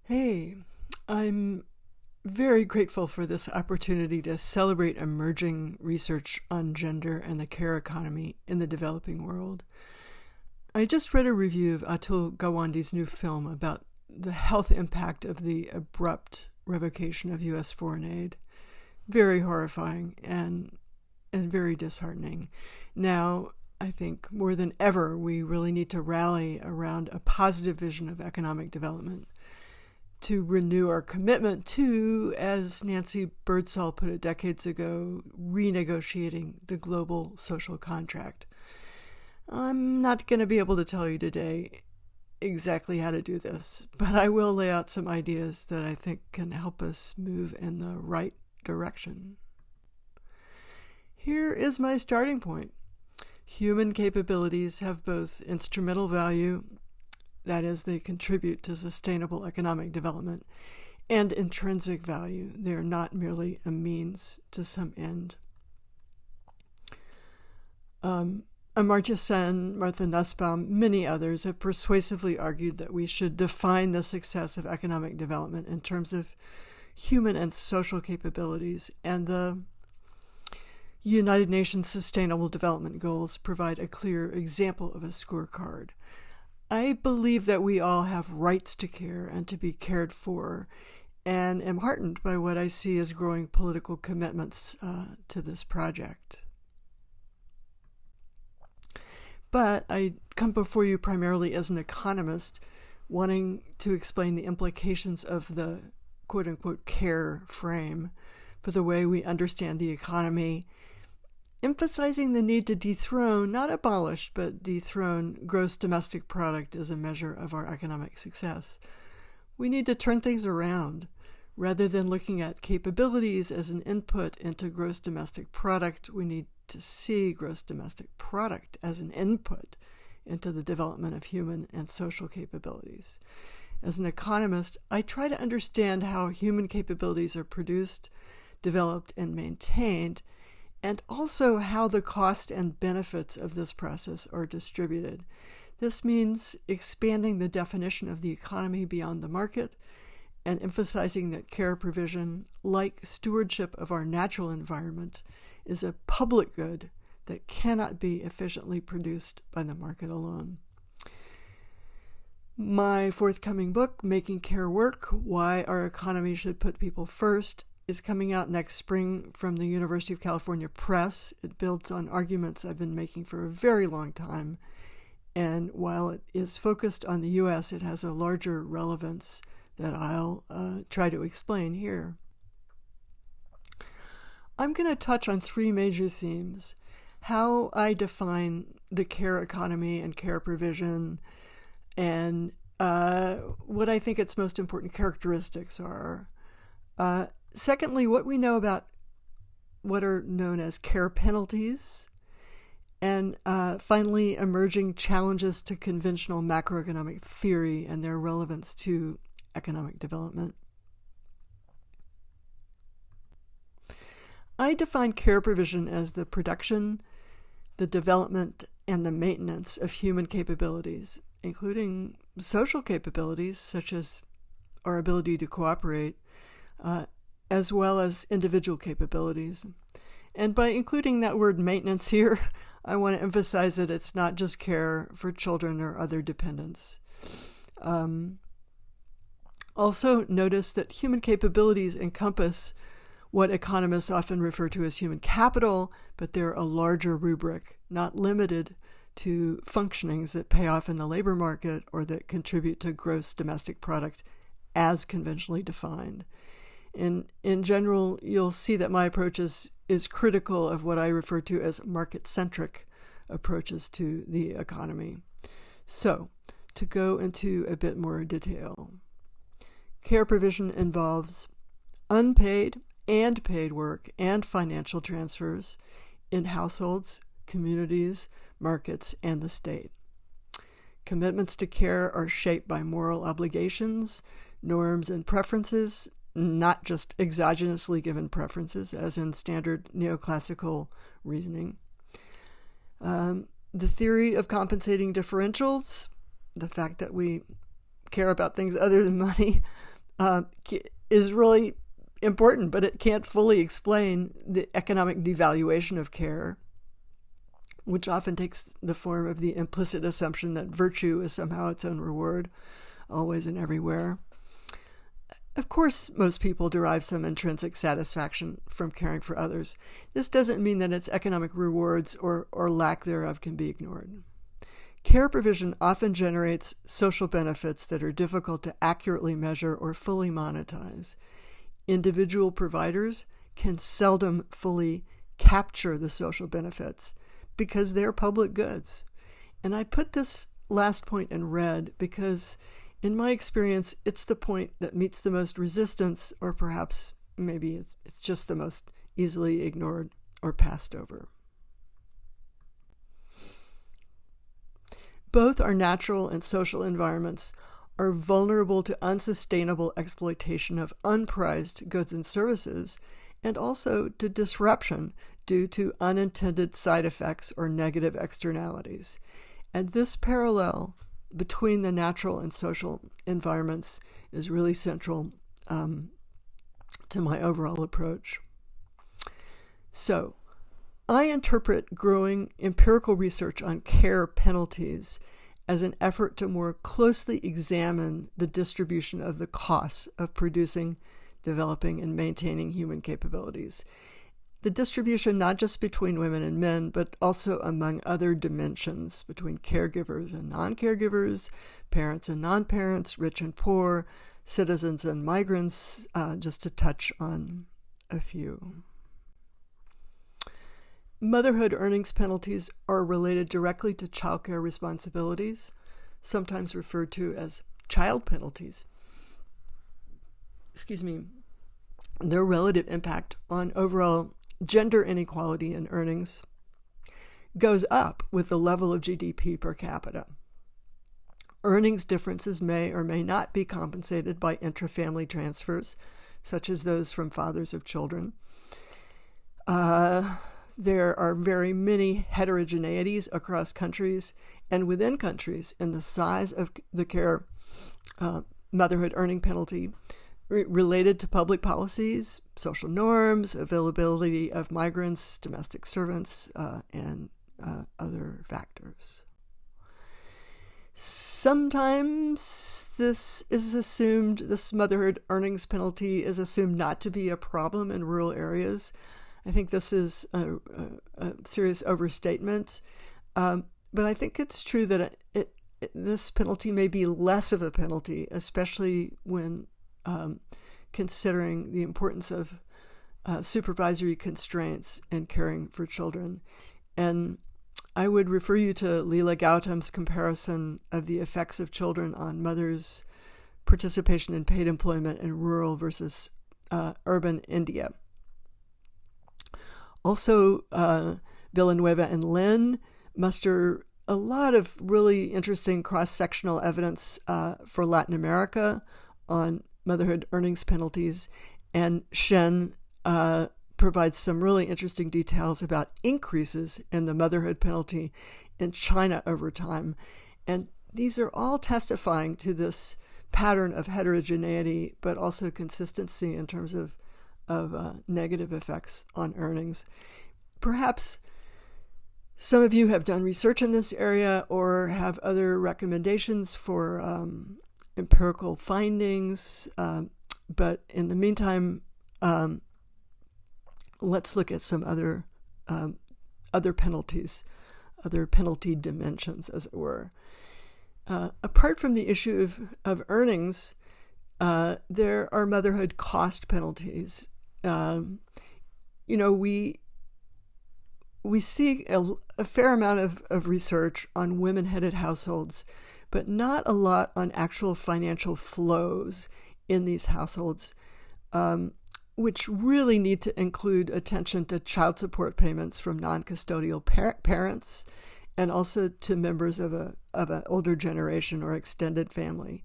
Hey, I'm very grateful for this opportunity to celebrate emerging research on gender and the care economy in the developing world. I just read a review of Atul Gawande's new film about the health impact of the abrupt revocation of U.S. foreign aid. Very horrifying and very disheartening. Now, I think more than ever, we really need to rally around a positive vision of economic development to renew our commitment to, as Nancy Birdsall put it decades ago, renegotiating the global social contract. I'm not going to be able to tell you today exactly how to do this, but I will lay out some ideas that I think can help us move in the right direction. Here is my starting point. Human capabilities have both instrumental value, that is, they contribute to sustainable economic development, and intrinsic value. They are not merely a means to some end. Amartya Sen, Martha Nussbaum, many others have persuasively argued that we should define the success of economic development in terms of human and social capabilities, and the United Nations Sustainable Development Goals provide a clear example of a scorecard. I believe that we all have rights to care and to be cared for, and am heartened by what I see as growing political commitments to this project. But I come before you primarily as an economist, wanting to explain the implications of the quote-unquote care frame for the way we understand the economy, emphasizing the need to dethrone, not abolish, but dethrone gross domestic product as a measure of our economic success. We need to turn things around. Rather than looking at capabilities as an input into gross domestic product, we need to see gross domestic product as an input into the development of human and social capabilities. As an economist, I try to understand how human capabilities are produced, developed, and maintained, and also how the cost and benefits of this process are distributed. This means expanding the definition of the economy beyond the market and emphasizing that care provision, like stewardship of our natural environment, is a public good that cannot be efficiently produced by the market alone. My forthcoming book, Making Care Work: Why Our Economy Should Put People First, is coming out next spring from the University of California Press. It builds on arguments I've been making for a very long time, and while it is focused on the U.S., it has a larger relevance that I'll try to explain here. I'm going to touch on three major themes: how I define the care economy and care provision, and what I think its most important characteristics are. Secondly, what we know about what are known as care penalties. And finally, emerging challenges to conventional macroeconomic theory and their relevance to economic development. I define care provision as the production, the development, and the maintenance of human capabilities, including social capabilities such as our ability to cooperate, as well as individual capabilities. And by including that word maintenance here, I want to emphasize that it's not just care for children or other dependents. Also, notice that human capabilities encompass what economists often refer to as human capital, but they're a larger rubric, not limited to functionings that pay off in the labor market or that contribute to gross domestic product as conventionally defined. In general, you'll see that my approach is critical of what I refer to as market-centric approaches to the economy. So, to go into a bit more detail, care provision involves unpaid and paid work and financial transfers in households, communities, markets, and the state. Commitments to care are shaped by moral obligations, norms, and preferences, not just exogenously given preferences, as in standard neoclassical reasoning. The theory of compensating differentials, the fact that we care about things other than money, is really important, but it can't fully explain the economic devaluation of care, which often takes the form of the implicit assumption that virtue is somehow its own reward, always and everywhere. Of course, most people derive some intrinsic satisfaction from caring for others. This doesn't mean that its economic rewards or lack thereof can be ignored. Care provision often generates social benefits that are difficult to accurately measure or fully monetize. Individual providers can seldom fully capture the social benefits because they're public goods. And I put this last point in red because, in my experience, it's the point that meets the most resistance, or perhaps maybe it's just the most easily ignored or passed over. Both our natural and social environments are vulnerable to unsustainable exploitation of unprized goods and services, and also to disruption due to unintended side effects or negative externalities. And this parallel between the natural and social environments is really central to my overall approach. So, I interpret growing empirical research on care penalties as an effort to more closely examine the distribution of the costs of producing, developing, and maintaining human capabilities. The distribution not just between women and men, but also among other dimensions, between caregivers and non-caregivers, parents and non-parents, rich and poor, citizens and migrants, just to touch on a few. Motherhood earnings penalties are related directly to childcare responsibilities, sometimes referred to as child penalties. Their relative impact on overall gender inequality in earnings goes up with the level of GDP per capita. Earnings differences may or may not be compensated by intra-family transfers, such as those from fathers of children. There are very many heterogeneities across countries and within countries in the size of the care motherhood earning penalty related to public policies, social norms, availability of migrants, domestic servants, and other factors. Sometimes this motherhood earnings penalty is assumed not to be a problem in rural areas. I think this is a serious overstatement, but I think it's true that this penalty may be less of a penalty, especially when considering the importance of supervisory constraints in caring for children. And I would refer you to Leela Gautam's comparison of the effects of children on mothers' participation in paid employment in rural versus urban India. Also, Villanueva and Lin muster a lot of really interesting cross-sectional evidence for Latin America on motherhood earnings penalties, and Shen provides some really interesting details about increases in the motherhood penalty in China over time. And these are all testifying to this pattern of heterogeneity, but also consistency in terms of negative effects on earnings. Perhaps some of you have done research in this area or have other recommendations for empirical findings, but in the meantime, let's look at some other penalties, other penalty dimensions, as it were. Apart from the issue of earnings, there are motherhood cost penalties. We see a fair amount of research on women-headed households, but not a lot on actual financial flows in these households, which really need to include attention to child support payments from non-custodial parents, and also to members of an older generation or extended family.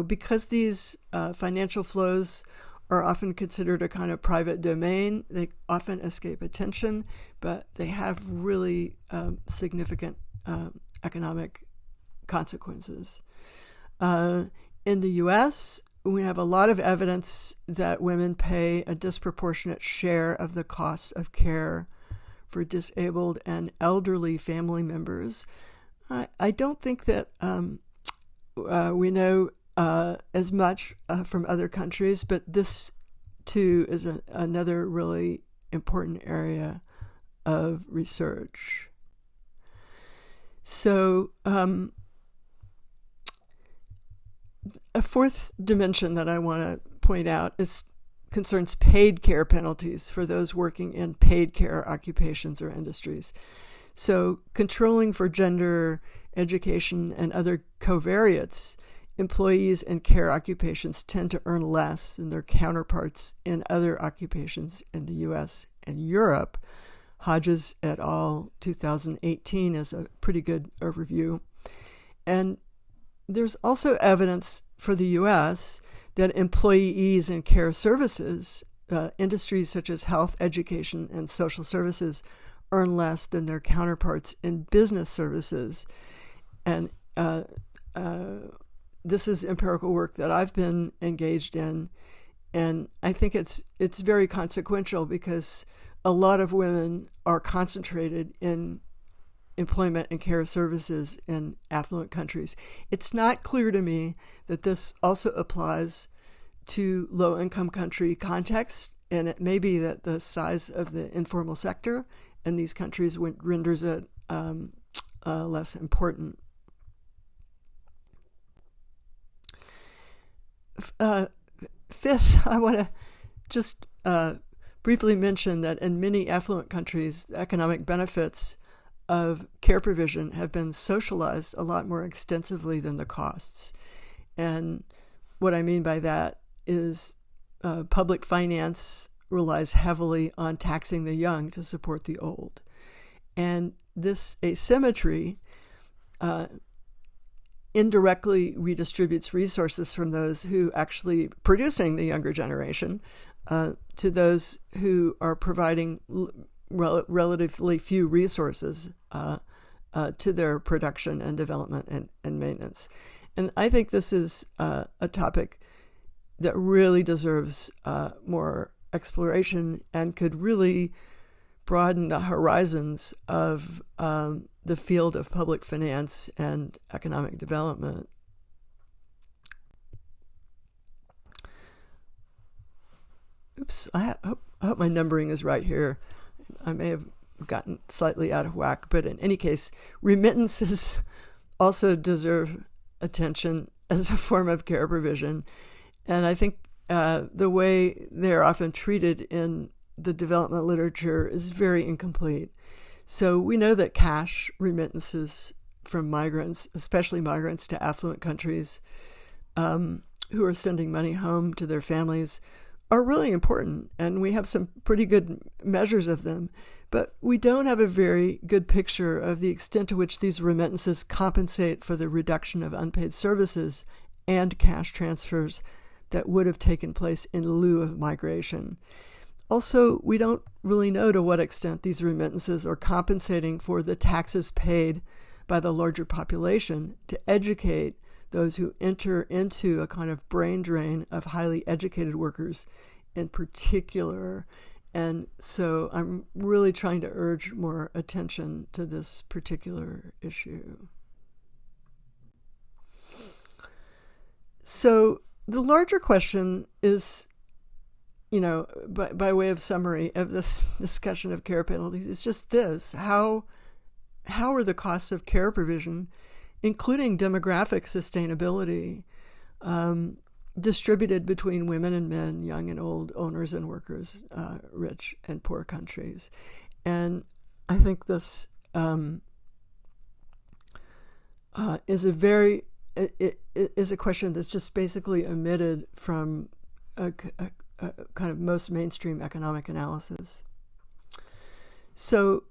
Because these financial flows are often considered a kind of private domain, they often escape attention, but they have really significant economic consequences. In the U.S., we have a lot of evidence that women pay a disproportionate share of the cost of care for disabled and elderly family members. I don't think that we know as much from other countries, but this too is another really important area of research. So a fourth dimension that I want to point out concerns paid care penalties for those working in paid care occupations or industries. So controlling for gender, education, and other covariates, employees in care occupations tend to earn less than their counterparts in other occupations in the U.S. and Europe. Hodges et al. 2018 is a pretty good overview. And there's also evidence for the U.S. that employees in care services, industries such as health, education, and social services, earn less than their counterparts in business services. And this is empirical work that I've been engaged in, and I think it's very consequential because a lot of women are concentrated in employment and care services in affluent countries. It's not clear to me that this also applies to low-income country contexts, and it may be that the size of the informal sector in these countries renders it less important. Fifth, I want to just briefly mention that in many affluent countries, the economic benefits of care provision have been socialized a lot more extensively than the costs. And what I mean by that is public finance relies heavily on taxing the young to support the old. And this asymmetry indirectly redistributes resources from those who actually producing the younger generation to those who are providing relatively few resources to their production and development and maintenance. And I think this is a topic that really deserves more exploration and could really broaden the horizons of the field of public finance and economic development. Oops, I hope my numbering is right here. I may have gotten slightly out of whack, but in any case, remittances also deserve attention as a form of care provision. And I think the way they're often treated in the development literature is very incomplete. So we know that cash remittances from migrants, especially migrants to affluent countries who are sending money home to their families, are really important, and we have some pretty good measures of them, but we don't have a very good picture of the extent to which these remittances compensate for the reduction of unpaid services and cash transfers that would have taken place in lieu of migration. Also, we don't really know to what extent these remittances are compensating for the taxes paid by the larger population to educate those who enter into a kind of brain drain of highly educated workers in particular. And so I'm really trying to urge more attention to this particular issue. So the larger question is, by way of summary of this discussion of care penalties, is just this: how are the costs of care provision, including demographic sustainability, distributed between women and men, young and old, owners and workers, rich and poor countries? And I think this is a question that's just basically omitted from a kind of most mainstream economic analysis. So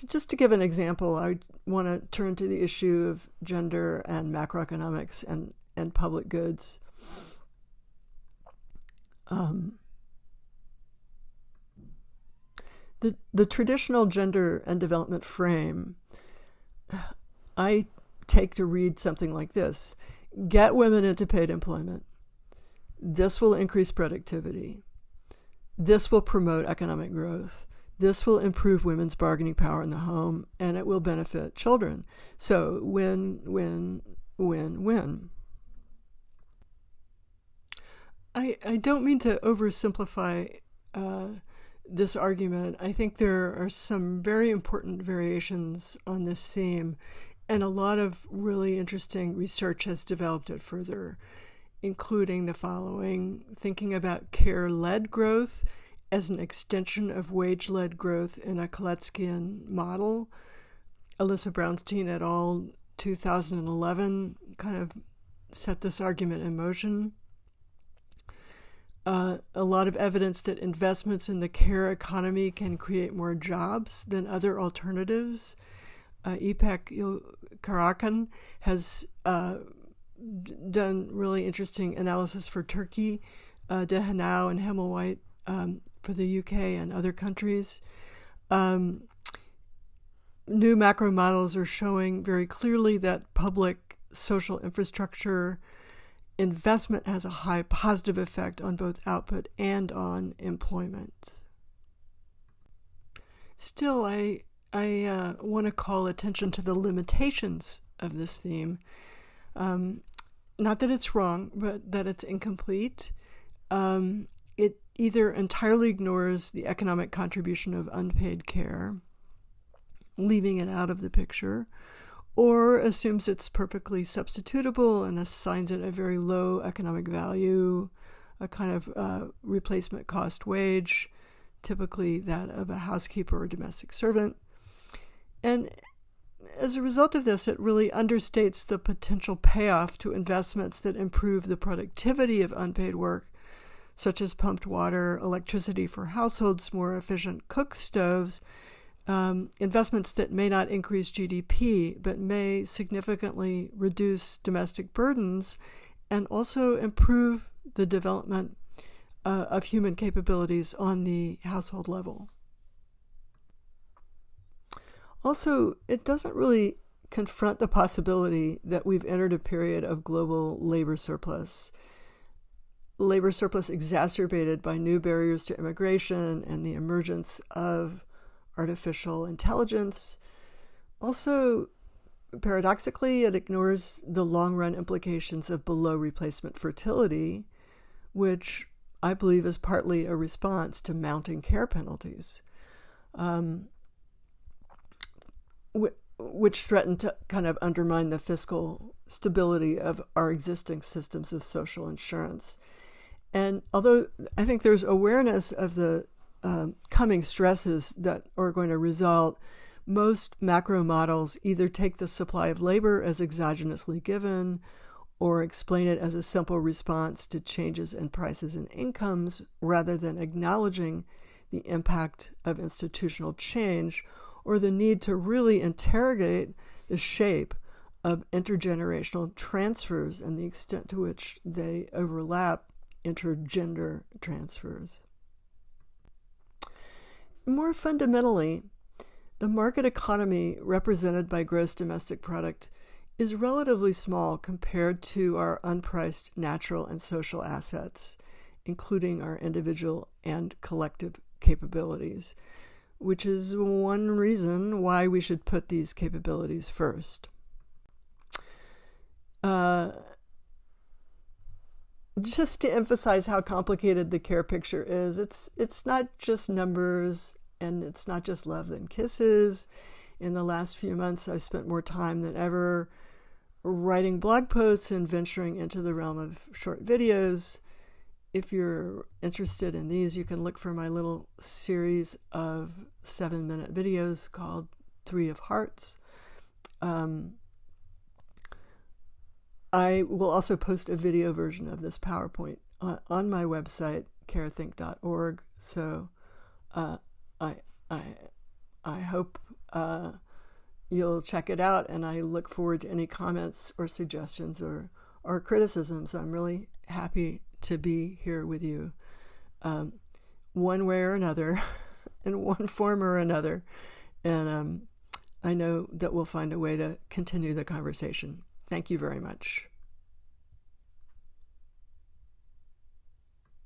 just to give an example, I want to turn to the issue of gender and macroeconomics and public goods. The traditional gender and development frame, I take to read something like this. get women into paid employment. This will increase productivity. This will promote economic growth. This will improve women's bargaining power in the home, and it will benefit children. So win, win, win, win. I don't mean to oversimplify this argument. I think there are some very important variations on this theme, and a lot of really interesting research has developed it further, including the following: thinking about care-led growth as an extension of wage-led growth in a Kaleckian model. Alyssa Brownstein et al. 2011 kind of set this argument in motion. A lot of evidence that investments in the care economy can create more jobs than other alternatives. İpek Karakan has done really interesting analysis for Turkey, Dehanau and Hemmelwhite for the UK and other countries. New macro models are showing very clearly that public social infrastructure investment has a high positive effect on both output and on employment. Still, I want to call attention to the limitations of this theme. Not that it's wrong, but that it's incomplete. It either entirely ignores the economic contribution of unpaid care, leaving it out of the picture, or assumes it's perfectly substitutable and assigns it a very low economic value, a kind of replacement cost wage, typically that of a housekeeper or domestic servant. And as a result of this, it really understates the potential payoff to investments that improve the productivity of unpaid work, such as pumped water, electricity for households, more efficient cook stoves, investments that may not increase GDP, but may significantly reduce domestic burdens and also improve the development of human capabilities on the household level. Also, it doesn't really confront the possibility that we've entered a period of global labor surplus. Labor surplus exacerbated by new barriers to immigration and the emergence of artificial intelligence. Also, paradoxically, it ignores the long-run implications of below replacement fertility, which I believe is partly a response to mounting care penalties, which threaten to kind of undermine the fiscal stability of our existing systems of social insurance. And although I think there's awareness of the coming stresses that are going to result, most macro models either take the supply of labor as exogenously given or explain it as a simple response to changes in prices and incomes rather than acknowledging the impact of institutional change or the need to really interrogate the shape of intergenerational transfers and the extent to which they overlap intergender transfers. More fundamentally, the market economy represented by gross domestic product is relatively small compared to our unpriced natural and social assets, including our individual and collective capabilities, which is one reason why we should put these capabilities first. Just to emphasize how complicated the care picture is, it's not just numbers and it's not just love and kisses. In the last few months, I've spent more time than ever writing blog posts and venturing into the realm of short videos. If you're interested in these, you can look for my little series of 7-minute videos called 3 of Hearts. I will also post a video version of this PowerPoint on my website, carethink.org. So I hope you'll check it out, and I look forward to any comments or suggestions or criticisms. I'm really happy to be here with you, one way or another, in one form or another. And I know that we'll find a way to continue the conversation. Thank you very much.